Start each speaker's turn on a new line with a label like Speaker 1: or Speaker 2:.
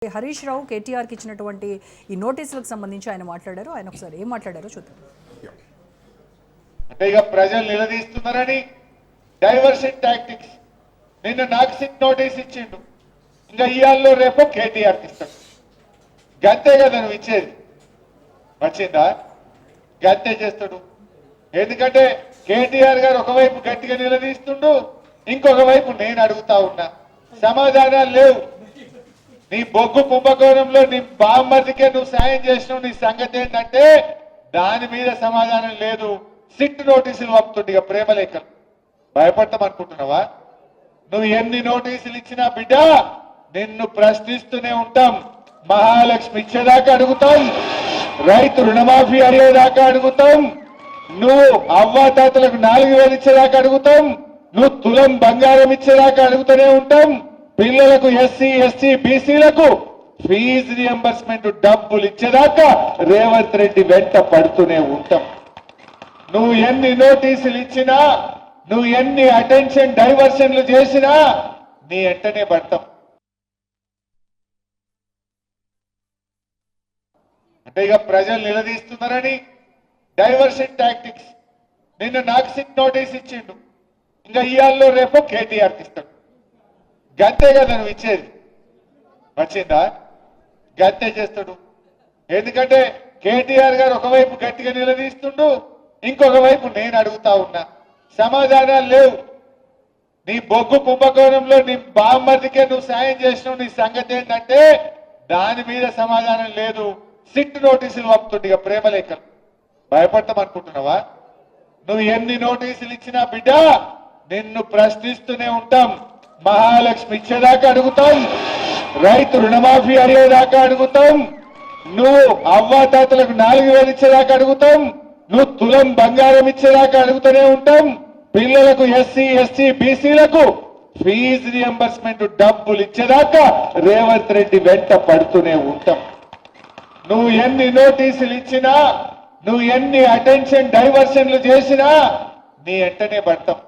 Speaker 1: హరీష్ రావు కేటీఆర్కి ఇచ్చినటువంటి ఈ నోటీసులకు సంబంధించి ఆయన మాట్లాడారు. ఆయన ఒకసారి ఏం మాట్లాడారో చూద్దాం.
Speaker 2: అంటే ఇక ప్రజలు నిలదీస్తున్నారని డైవర్షన్ టాక్టిక్స్. నిన్న నాకు సిట్ నోటీస్ ఇచ్చిండు, ఇంకా ఇయాల్లో రేపు కేటీఆర్కి ఇస్తాడు. గంతే కదా నువ్వు ఇచ్చేది, వచ్చిందా? గంతే చేస్తాడు. ఎందుకంటే కేటీఆర్ గారు ఒకవైపు గట్టిగా నిలదీస్తుండు, ఇంకొక వైపు నేను అడుగుతా ఉన్నా, సమాధానాలు లేవు. నీ బొగ్గు కుంభకోణంలో నీ బామ్మర్దికే నువ్వు సాయం చేసినావు, నీ సంగతి ఏంటంటే దాని మీద సమాధానం లేదు. సిట్ నోటీసులు పంపుతుంది, ఇక ప్రేమలేఖలు. భయపడతాం అనుకుంటున్నావా? నువ్వు ఎన్ని నోటీసులు ఇచ్చినా బిడ్డ నిన్ను ప్రశ్నిస్తూనే ఉంటాం. మహాలక్ష్మి ఇచ్చేదాకా అడుగుతాం, రైతు రుణమాఫీ అయ్యేదాకా అడుగుతాం, నువ్వు అవ్వాతాతలకు 4000 ఇచ్చేదాకా అడుగుతాం, నువ్వు తులం బంగారం ఇచ్చేదాకా అడుగుతూనే ఉంటాం. పిల్లలకు ఎస్సీ ఎస్టీ బీసీలకు ఫీజు రియంబర్స్మెంట్ డబ్బులు ఇచ్చేదాకా రేవంత్ రెడ్డి వెంట పడుతూనే ఉంటాం. నువ్వు ఎన్ని నోటీసులు ఇచ్చినా, నువ్వు ఎన్ని అటెన్షన్ డైవర్షన్లు చేసినా నీ వెంటనే పడతాం. అంటే ఇక ప్రజలు నిలదీస్తున్నారని డైవర్షన్ టాక్టిక్స్. నిన్న నాకు సిట్ నోటీస్ ఇచ్చిండు, ఇంకా ఇయాల్లో రేపు కేటీఆర్కి ఇస్తాడు. గంతే కదా నువ్వు ఇచ్చేది, వచ్చిందా? గంతే చేస్తాడు. ఎందుకంటే కేటీఆర్ గారు ఒకవైపు గట్టిగా నిలదీస్తుండు, ఇంకొక వైపు నేను అడుగుతా ఉన్నా, సమాధానాలు లేవు. నీ బొగ్గు కుంభకోణంలో నీ బామ్మర్దికే నువ్వు సాయం చేసినావు, నీ సంగతి ఏంటంటే దాని మీద సమాధానం లేదు. సిట్ నోటీసులు పంపుతుంది, ఇక ప్రేమలేఖలు. భయపడతాం అనుకుంటున్నావా? నువ్వు ఎన్ని నోటీసులు ఇచ్చినా బిడ్డ నిన్ను ప్రశ్నిస్తూనే ఉంటాం. మహాలక్ష్మి ఇచ్చేదాకా అడుగుతాం, రైతు రుణమాఫీ అయ్యేదాకా అడుగుతాం, నువ్వు అవ్వాతాతలకు 4000 ఇచ్చేదాకా అడుగుతాం, నువ్వు తులం బంగారం ఇచ్చేదాకా అడుగుతూనే ఉంటాం. పిల్లలకు ఎస్సీ ఎస్టీ బీసీలకు ఫీజు రియంబర్స్మెంట్ డబ్బులు ఇచ్చేదాకా రేవంత్ రెడ్డి వెంట పడుతూనే ఉంటాం. నువ్వు ఎన్ని నోటీసులు ఇచ్చినా, నువ్వు ఎన్ని అటెన్షన్ డైవర్షన్లు చేసినా నీ వెంటనే పడతాం.